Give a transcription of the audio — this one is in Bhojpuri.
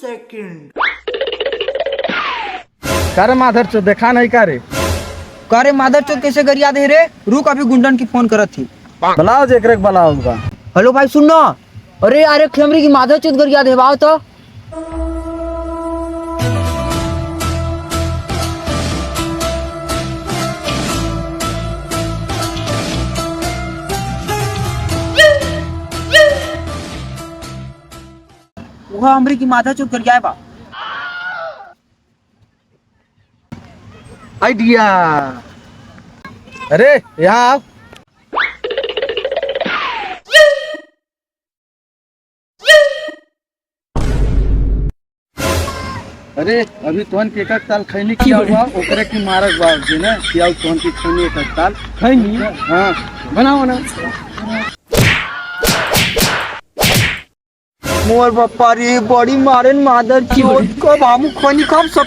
सेकंड। करे माधर चो देखा नहीं करे मादर चौथ कैसे गरिया दे रे। रुक अभी गुंडन की फोन करत थी। बुलाओ जेकरे के बुलाओ उनका। हेलो भाई सुन ना। अरे अरे खेमरी की मादर चौथ गरिया दे बाओ तो। वहाँ हमरी की मादर चौथ गरिया है बा। आइडिया। अरे यहाँ आओ। अरे अभी तोहन के एक ताल खैनी किया हुआ ओकरे की मारक बाप जी ने किया तोहन की खैनी एक ताल खैनी। हाँ बनाओ ना। मोर बापा रे बड़ी मारे मादर चौथ कब हम खोनी कब सब